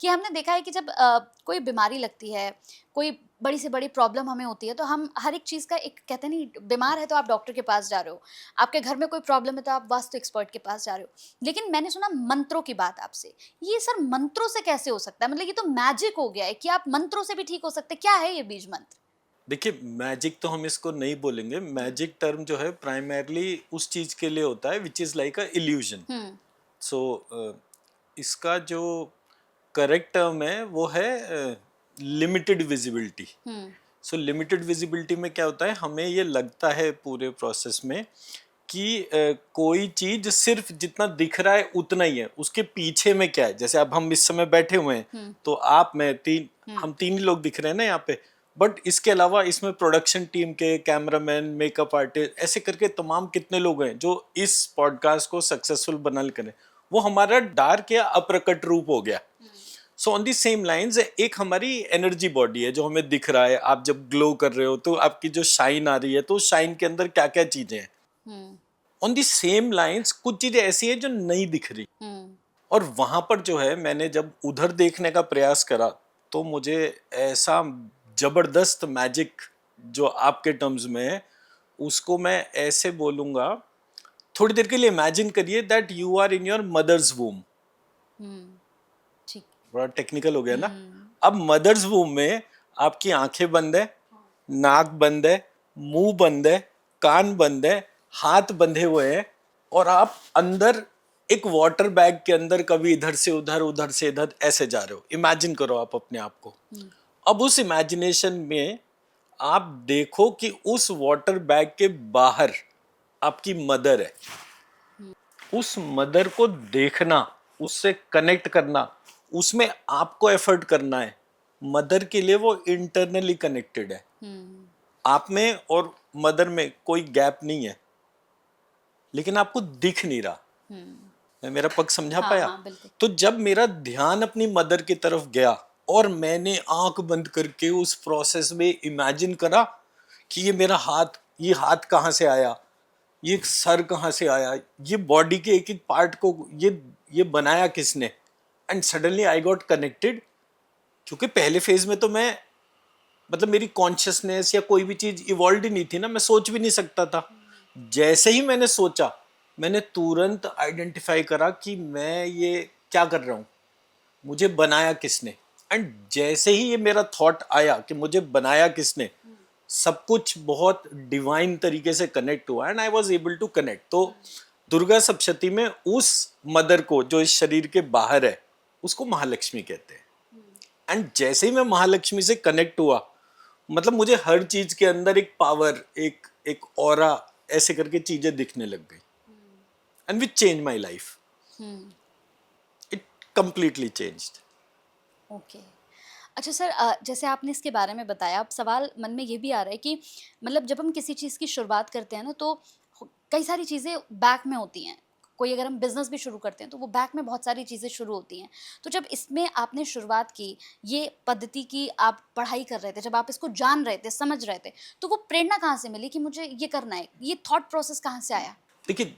कि हमने देखा है कि जब कोई बीमारी लगती है, कोई बड़ी से बड़ी प्रॉब्लम हमें होती है, तो हम हर एक चीज़ का एक कहते हैं नहीं, बीमार है तो आप डॉक्टर के पास जा रहे हो, आपके घर में कोई प्रॉब्लम है तो आप वास्तु एक्सपर्ट के पास जा रहे हो। लेकिन मैंने सुना मंत्रों की बात आपसे, ये सर मंत्रों से कैसे हो सकता है? मतलब ये तो मैजिक हो गया है कि आप मंत्रों से भी ठीक हो सकते हैं, क्या है ये बीज मंत्र? देखिए, मैजिक तो हम इसको नहीं बोलेंगे। हुँ, मैजिक टर्म जो है प्राइमरली उस चीज के लिए होता है which is like a illusion. Hmm, so इसका जो करेक्ट टर्म है वो है limited visibility. Hmm, so limited visibility में क्या होता है, हमें ये लगता है पूरे प्रोसेस में कि कोई चीज सिर्फ जितना दिख रहा है उतना ही है, उसके पीछे में क्या है। जैसे अब हम इस समय बैठे हुए हैं, हुँ, तो आप मैं तीन, हुँ, हम तीन ही लोग दिख रहे हैं ना यहाँ पे। बट इसके अलावा इसमें प्रोडक्शन टीम के कैमरामैन, मेकअप आर्टिस्ट, ऐसे करके तमाम कितने लोग हैं जो इस पॉडकास्ट को सक्सेसफुल बना करें। वो हमारा डार्क या अप्रकट रूप हो गया। Hmm, so on the same lines एक हमारी एनर्जी बॉडी है जो हमें दिख रहा है। आप जब ग्लो कर रहे हो तो आपकी जो शाइन आ रही है, तो शाइन के अंदर क्या क्या चीजें हैं। हुँ, ऑन दी सेम लाइंस कुछ चीजें ऐसी है जो नहीं दिख रही। हुँ, और वहां पर जो है, मैंने जब उधर देखने का प्रयास करा तो मुझे ऐसा जबरदस्त मैजिक, जो आपके टर्म्स में है उसको मैं ऐसे बोलूंगा। थोड़ी देर के लिए इमेजिन करिए that you are in your mother's womb. Hmm, ठीक। बड़ा टेक्निकल हो गया ना। हुँ, अब मदर्स वूम में आपकी आंखें बंद है, नाक बंद है, मुंह बंद है, कान बंद है, हाथ बंधे हुए हैं, और आप अंदर एक वाटर बैग के अंदर कभी इधर से उधर, उधर से इधर ऐसे जा रहे हो। इमेजिन करो आप अपने आप को। हुँ, अब उस इमेजिनेशन में आप देखो कि उस वाटर बैग के बाहर आपकी मदर है। हुँ, उस मदर को देखना, उससे कनेक्ट करना, उसमें आपको एफर्ट करना है। मदर के लिए वो इंटरनली कनेक्टेड है। हुँ, आप में और मदर में कोई गैप नहीं है, लेकिन आपको दिख नहीं रहा। हुँ। मैं मेरा पक्ष समझा हाँ, पाया? हाँ, बिल्कुल। तो जब मेरा ध्यान अपनी मदर की तरफ गया और मैंने आंख बंद करके उस प्रोसेस में इमेजिन करा कि ये हाथ कहाँ से आया, ये सर कहाँ से आया, ये बॉडी के एक एक पार्ट को ये बनाया किसने। And suddenly I got connected. क्योंकि पहले फेज में तो मैं, मतलब मेरी कॉन्शियसनेस या कोई भी चीज इवॉल्व ही नहीं थी ना, मैं सोच भी नहीं सकता था। जैसे ही मैंने सोचा, मैंने तुरंत आइडेंटिफाई करा कि मैं ये क्या कर रहा हूँ, मुझे बनाया किसने। एंड जैसे ही ये मेरा थॉट आया कि मुझे बनाया किसने, हुँ, सब कुछ बहुत डिवाइन तरीके से कनेक्ट हुआ and I was able to connect. तो हुँ, दुर्गा सप्तशती में उस मदर को जो इस शरीर के बाहर है, उसको महालक्ष्मी कहते हैं। हुँ, एंड जैसे ही मैं महालक्ष्मी से कनेक्ट हुआ, मतलब मुझे हर चीज के अंदर एक पावर, एक एक ऑरा, ऐसे करके चीजें दिखने लग गई। Hmm, and which change my life. Hmm, it completely changed. Okay. अच्छा सर, जैसे आपने इसके बारे में बताया, अब सवाल मन में ये भी आ रहा है कि मतलब जब हम किसी चीज़ की शुरुआत करते हैं ना, तो कई सारी चीज़ें बैक में होती हैं। कोई अगर हम बिज़नेस भी शुरू करते हैं तो वो बैक में बहुत सारी चीज़ें शुरू होती हैं। तो जब इसमें आपने शुरुआत की, ये पद्धति की आप पढ़ाई कर रहे थे, जब आप इसको जान रहे थे, समझ रहे थे, तो वो प्रेरणा कहाँ से मिली कि मुझे ये करना है? ये थॉट प्रोसेस कहाँ से आया? देखिए,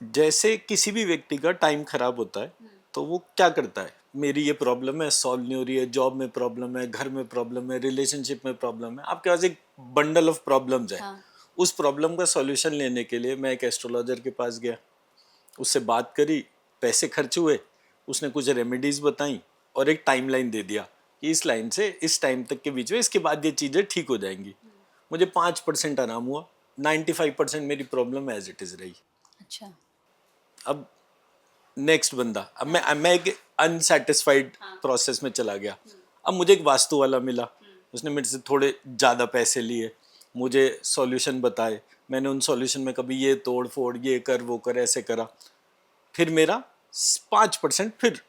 जैसे किसी भी व्यक्ति का टाइम खराब होता है, हुँ, तो वो क्या करता है, मेरी ये प्रॉब्लम है, सॉल्व नहीं हो रही है, जॉब में प्रॉब्लम है, घर में प्रॉब्लम है, रिलेशनशिप में प्रॉब्लम है, आपके पास एक बंडल ऑफ प्रॉब्लम्स है। हाँ। उस प्रॉब्लम का सॉल्यूशन लेने के लिए मैं एक एस्ट्रोलॉजर के पास गया, उससे बात करी, पैसे खर्च हुए, उसने कुछ रेमेडीज बताई और एक टाइमलाइन दे दिया कि इस लाइन से इस टाइम तक के बीच में, इसके बाद ये चीज़ें ठीक हो जाएंगी। हुँ, मुझे 5% आराम हुआ, 95% मेरी प्रॉब्लम एज इट इज़ रही। अच्छा। अब नेक्स्ट बंदा, हाँ, मैं एक अनसेटिस्फाइड हाँ। प्रोसेस में चला गया। हुँ, अब मुझे एक वास्तु वाला मिला, हुँ, उसने मेरे से थोड़े ज़्यादा पैसे लिए, मुझे सॉल्यूशन बताए। मैंने उन सॉल्यूशन में कभी ये तोड़ फोड़, ये कर वो कर, ऐसे करा। फिर मेरा 5% फिर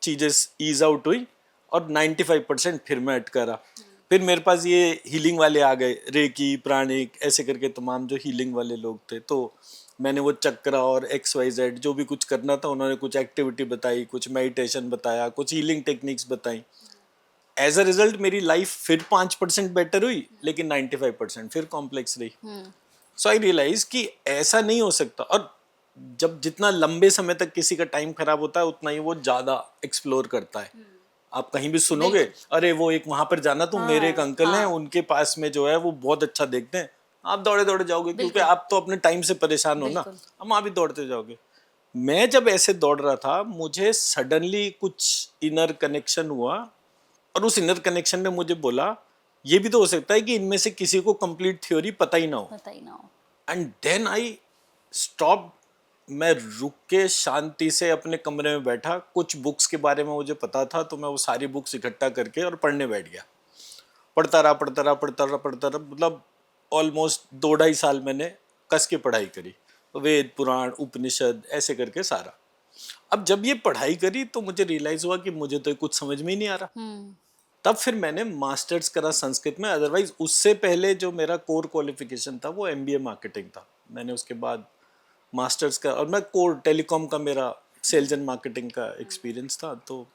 चीज़ें ईज आउट हुई और 95% फिर मैं अटका रहा। हुँ, फिर मेरे पास ये हीलिंग वाले आ गए, रेकी, प्राणिक, ऐसे करके तमाम जो हीलिंग वाले लोग थे। तो मैंने वो चक्रा और XYZ जो भी कुछ करना था, उन्होंने कुछ एक्टिविटी बताई, कुछ मेडिटेशन बताया, कुछ हीलिंग टेक्निक्स बताई। एज अ रिजल्ट मेरी लाइफ फिर 5% बेटर हुई, लेकिन 95% फिर कॉम्प्लेक्स रही। हुँ, सो आई रियलाइज कि ऐसा नहीं हो सकता। और जब जितना लंबे समय तक किसी का टाइम खराब होता है, उतना ही वो ज़्यादा एक्सप्लोर करता है। हुँ, आप कहीं भी सुनोगे, बिल्कुल। अरे वो एक वहां पर जाना, तो मेरे एक हाँ, अंकल हैं, हाँ, उनके पास में जो है वो बहुत अच्छा देखते हैं, आप दौड़े दौड़े जाओगे, क्योंकि बिल्कुल, आप तो अपने टाइम से परेशान हो ना, बिल्कुल। हम वहां भी दौड़ते जाओगे। मैं जब ऐसे दौड़ रहा था, मुझे सडनली कुछ इनर कनेक्शन हुआ, और उस इनर कनेक्शन ने मुझे बोला, ये भी तो हो सकता है कि इनमें से किसी को कंप्लीट थ्योरी पता ही ना हो। पता ही ना हो। And then I stop. मैं रुक के शांति से अपने कमरे में बैठा, कुछ बुक्स के बारे में मुझे पता था, तो मैं वो सारी बुक्स इकट्ठा करके और पढ़ने बैठ गया। पढ़ता रहा, पढ़ता रहा, पढ़ता रहा, पढ़ता रहा, मतलब ऑलमोस्ट 2 ढाई साल मैंने कस के पढ़ाई करी, वेद पुराण उपनिषद ऐसे करके सारा। अब जब ये पढ़ाई करी तो मुझे रियलाइज हुआ कि मुझे तो कुछ समझ में ही नहीं आ रहा। हुँ, तब फिर मैंने मास्टर्स करा संस्कृत में। अदरवाइज उससे पहले जो मेरा कोर क्वालिफिकेशन था वो एमबीए मार्केटिंग था। मैंने उसके बाद मास्टर्स का, और मैं कोर टेलीकॉम का मेरा सेल्स एंड मार्केटिंग का एक्सपीरियंस था। तो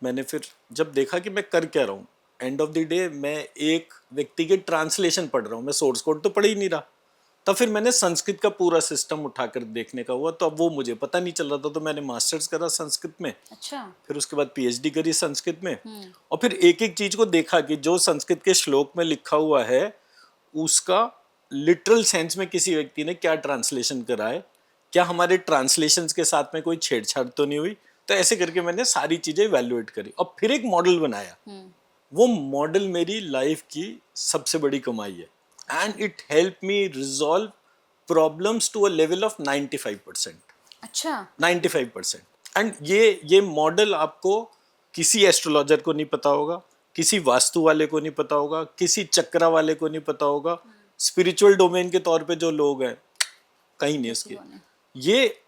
मैंने फिर जब देखा कि मैं कर क्या रहा हूँ, एंड ऑफ द डे मैं एक व्यक्ति के ट्रांसलेशन पढ़ रहा हूँ, मैं सोर्स कोड तो पढ़ ही नहीं रहा। तब फिर मैंने संस्कृत का पूरा सिस्टम उठाकर देखने का हुआ, तो अब वो मुझे पता नहीं चल रहा था, तो मैंने मास्टर्स करा संस्कृत में, अच्छा। फिर उसके बाद पीएचडी करी संस्कृत में। हुँ, और फिर एक एक चीज को देखा कि जो संस्कृत के श्लोक में लिखा हुआ है उसका लिटरल सेंस में किसी व्यक्ति ने क्या ट्रांसलेशन करा है, क्या हमारे ट्रांसलेशंस के साथ में कोई छेड़छाड़ तो नहीं हुई। तो ऐसे करके मैंने सारी चीजें इवैल्यूएट करी और फिर एक मॉडल बनाया। हुँ, वो मॉडल मेरी लाइफ की सबसे बड़ी कमाई है, अच्छा, and it help me resolve problems to a level of 95%। अच्छा, 95%। एंड ये मॉडल आपको किसी एस्ट्रोलॉजर को नहीं पता होगा, किसी वास्तु वाले को नहीं पता होगा, किसी चक्रा वाले को नहीं पता होगा, स्पिरिचुअल डोमेन के तौर पे जो लोग हैं कहीं नहीं किसी उसके। को नहीं। ये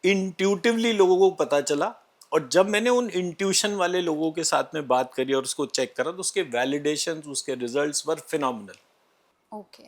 इंट्यूटिवली लोगों को पता चला, और जब मैंने उन इंट्यूशन वाले लोगों के साथ में बात करी और उसको चेक करा, तो उसके वैलिडेशन, उसके रिजल्ट्स वर फिनोमिनल। ओके।